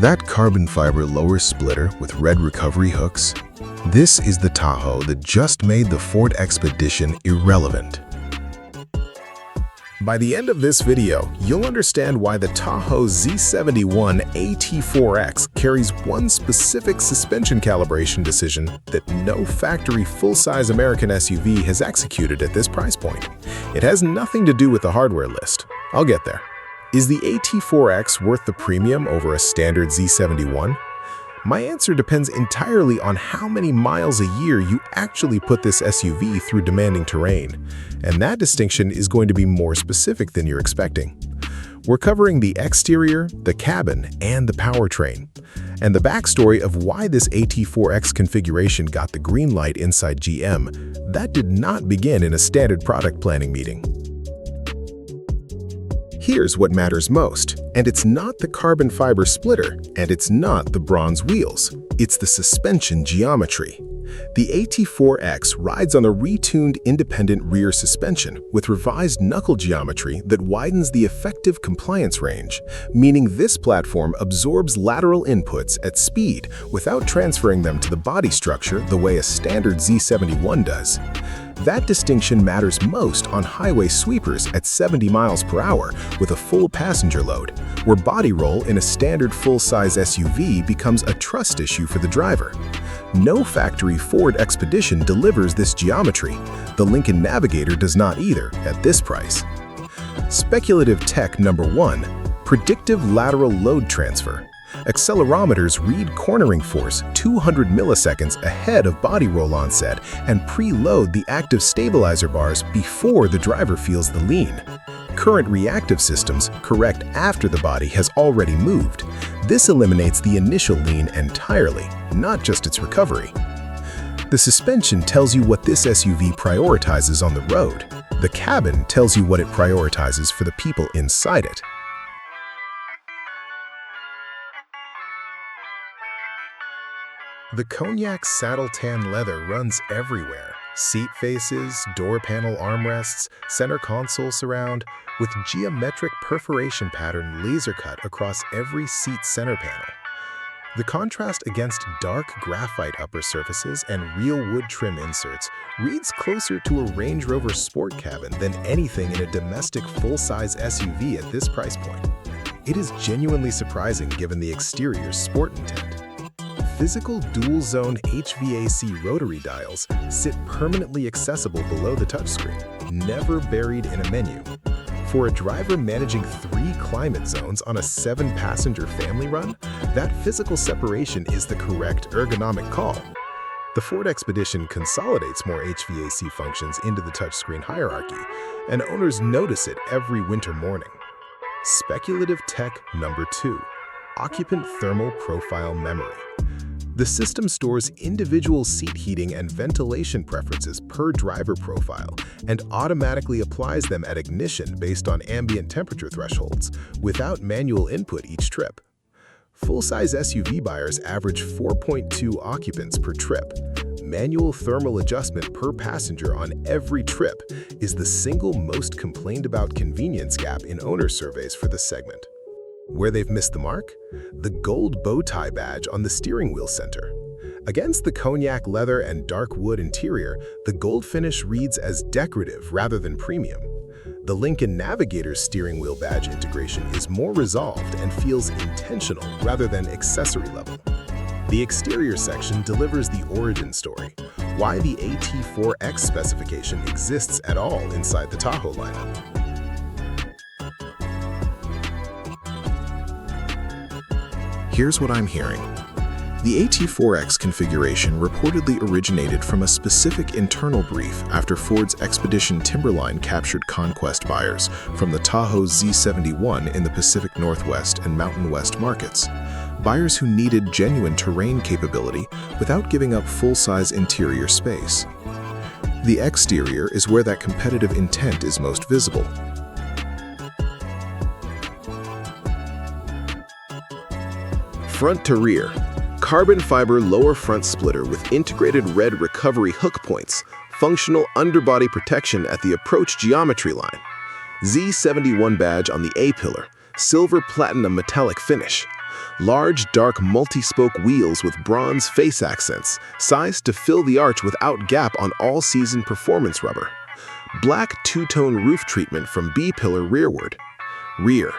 That carbon fiber lower splitter with red recovery hooks? This is the Tahoe that just made the Ford Expedition irrelevant. By the end of this video, you'll understand why the Tahoe Z71 AT4X carries one specific suspension calibration decision that no factory full-size American SUV has executed at this price point. It has nothing to do with the hardware list. I'll get there. Is the AT4X worth the premium over a standard Z71? My answer depends entirely on how many miles a year you actually put this SUV through demanding terrain, and that distinction is going to be more specific than you're expecting. We're covering the exterior, the cabin, and the powertrain, and the backstory of why this AT4X configuration got the green light inside GM. That did not begin in a standard product planning meeting. Here's what matters most, and it's not the carbon fiber splitter, and it's not the bronze wheels. It's the suspension geometry. The AT4X rides on a retuned independent rear suspension with revised knuckle geometry that widens the effective compliance range, meaning this platform absorbs lateral inputs at speed without transferring them to the body structure the way a standard Z71 does. That distinction matters most on highway sweepers at 70 miles per hour with a full passenger load, where body roll in a standard full-size SUV becomes a trust issue for the driver. No factory Ford Expedition delivers this geometry. The Lincoln Navigator does not either at this price. Speculative tech number 1, predictive lateral load transfer. Accelerometers read cornering force 200 milliseconds ahead of body roll onset and preload the active stabilizer bars before the driver feels the lean. Current reactive systems correct after the body has already moved. This eliminates the initial lean entirely, not just its recovery. The suspension tells you what this SUV prioritizes on the road. The cabin tells you what it prioritizes for the people inside it. The cognac saddle tan leather runs everywhere. Seat faces, door panel armrests, center console surround, with geometric perforation pattern laser cut across every seat center panel. The contrast against dark graphite upper surfaces and real wood trim inserts reads closer to a Range Rover sport cabin than anything in a domestic full-size SUV at this price point. It is genuinely surprising given the exterior's sport intent. Physical dual-zone HVAC rotary dials sit permanently accessible below the touchscreen, never buried in a menu. For a driver managing 3 climate zones on a 7-passenger family run, that physical separation is the correct ergonomic call. The Ford Expedition consolidates more HVAC functions into the touchscreen hierarchy, and owners notice it every winter morning. Speculative tech number 2, occupant thermal profile memory. The system stores individual seat heating and ventilation preferences per driver profile and automatically applies them at ignition based on ambient temperature thresholds without manual input each trip. Full-size SUV buyers average 4.2 occupants per trip. Manual thermal adjustment per passenger on every trip is the single most complained about convenience gap in owner surveys for this segment. Where they've missed the mark? The gold bow tie badge on the steering wheel center. Against the cognac leather and dark wood interior, the gold finish reads as decorative rather than premium. The Lincoln Navigator steering wheel badge integration is more resolved and feels intentional rather than accessory level. The exterior section delivers the origin story, why the AT4X specification exists at all inside the Tahoe lineup. Here's what I'm hearing. The AT4X configuration reportedly originated from a specific internal brief after Ford's Expedition Timberline captured conquest buyers from the Tahoe Z71 in the Pacific Northwest and Mountain West markets. Buyers who needed genuine terrain capability without giving up full-size interior space. The exterior is where that competitive intent is most visible. Front to rear, carbon fiber lower front splitter with integrated red recovery hook points, functional underbody protection at the approach geometry line. Z71 badge on the A-pillar, silver platinum metallic finish, Large, dark, multi-spoke wheels with bronze face accents, sized to fill the arch without gap on all-season performance rubber. Black two-tone roof treatment from B-pillar rearward. Rear,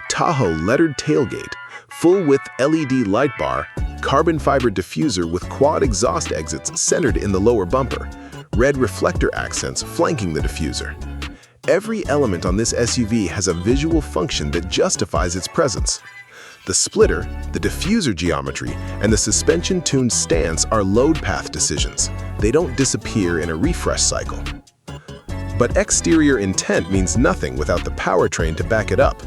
Tahoe lettered tailgate, full-width LED light bar, carbon fiber diffuser with quad exhaust exits centered in the lower bumper, red reflector accents flanking the diffuser. Every element on this SUV has a visual function that justifies its presence. The splitter, the diffuser geometry, and the suspension-tuned stance are load path decisions. They don't disappear in a refresh cycle. But exterior intent means nothing without the powertrain to back it up.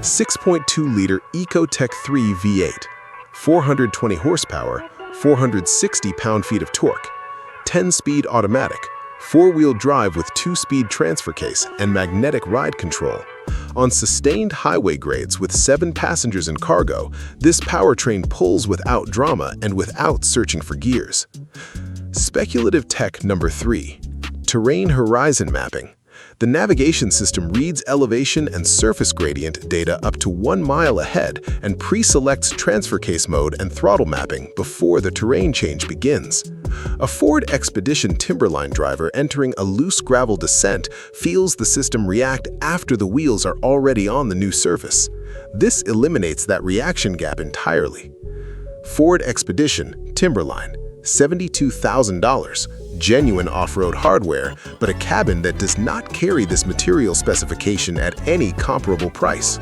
6.2-liter Ecotec 3 V8, 420 horsepower, 460 pound-feet of torque, 10-speed automatic, 4-wheel drive with 2-speed transfer case and magnetic ride control. On sustained highway grades with 7 passengers and cargo, this powertrain pulls without drama and without searching for gears. Speculative tech number 3. Terrain horizon mapping. The navigation system reads elevation and surface gradient data up to 1 mile ahead and pre-selects transfer case mode and throttle mapping before the terrain change begins. A Ford Expedition Timberline driver entering a loose gravel descent feels the system react after the wheels are already on the new surface. This eliminates that reaction gap entirely. Ford Expedition Timberline, $72,000. Genuine off-road hardware, but a cabin that does not carry this material specification at any comparable price.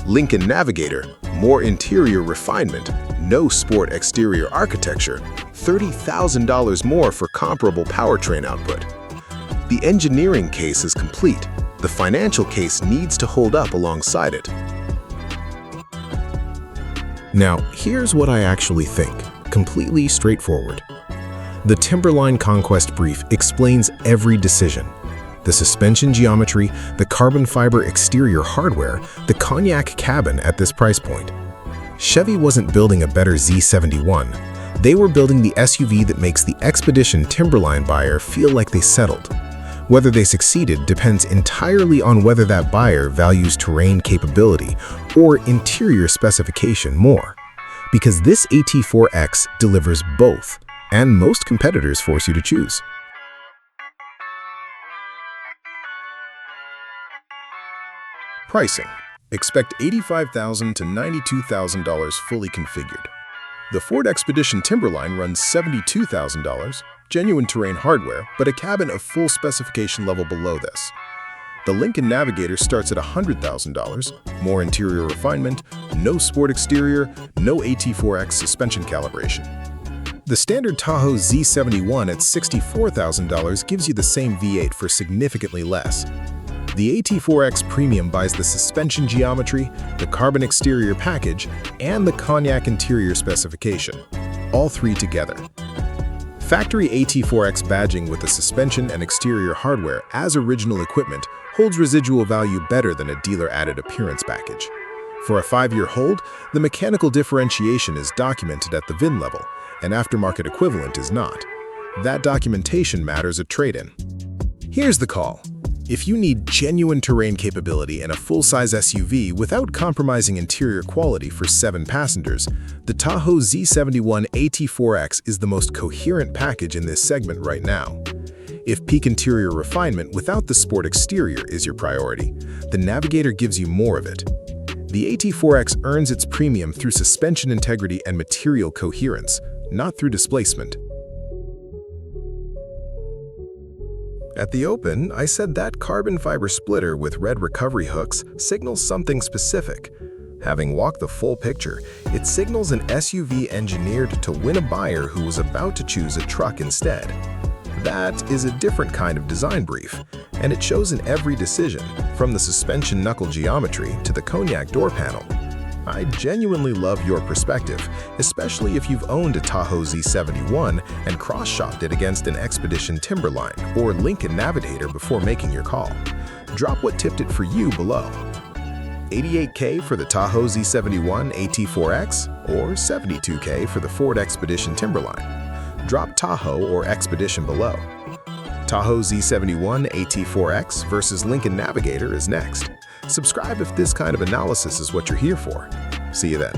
Lincoln Navigator, more interior refinement, no sport exterior architecture, $30,000 more for comparable powertrain output. The engineering case is complete. The financial case needs to hold up alongside it. Now, here's what I actually think, completely straightforward. The Timberline Conquest brief explains every decision. The suspension geometry, the carbon fiber exterior hardware, the cognac cabin at this price point. Chevy wasn't building a better Z71. They were building the SUV that makes the Expedition Timberline buyer feel like they settled. Whether they succeeded depends entirely on whether that buyer values terrain capability or interior specification more. Because this AT4X delivers both, and most competitors force you to choose. Pricing. Expect $85,000 to $92,000 fully configured. The Ford Expedition Timberline runs $72,000, genuine terrain hardware, but a cabin of full specification level below this. The Lincoln Navigator starts at $100,000, more interior refinement, no sport exterior, no AT4X suspension calibration. The standard Tahoe Z71 at $64,000 gives you the same V8 for significantly less. The AT4X Premium buys the suspension geometry, the carbon exterior package, and the cognac interior specification, all three together. Factory AT4X badging with the suspension and exterior hardware as original equipment holds residual value better than a dealer-added appearance package. For a 5-year hold, the mechanical differentiation is documented at the VIN level, and aftermarket equivalent is not. That documentation matters at trade-in. Here's the call. If you need genuine terrain capability in a full-size SUV without compromising interior quality for 7 passengers, the Tahoe Z71 AT4X is the most coherent package in this segment right now. If peak interior refinement without the sport exterior is your priority, the Navigator gives you more of it. The AT4X earns its premium through suspension integrity and material coherence, not through displacement. At the open, I said that carbon fiber splitter with red recovery hooks signals something specific. Having walked the full picture, it signals an SUV engineered to win a buyer who was about to choose a truck instead. That is a different kind of design brief, and it shows in every decision, from the suspension knuckle geometry to the cognac door panel. I genuinely love your perspective, especially if you've owned a Tahoe Z71 and cross-shopped it against an Expedition Timberline or Lincoln Navigator before making your call. Drop what tipped it for you below. $88K for the Tahoe Z71 AT4X or $72K for the Ford Expedition Timberline. Drop Tahoe or Expedition below. Tahoe Z71 AT4X versus Lincoln Navigator is next. Subscribe if this kind of analysis is what you're here for. See you then.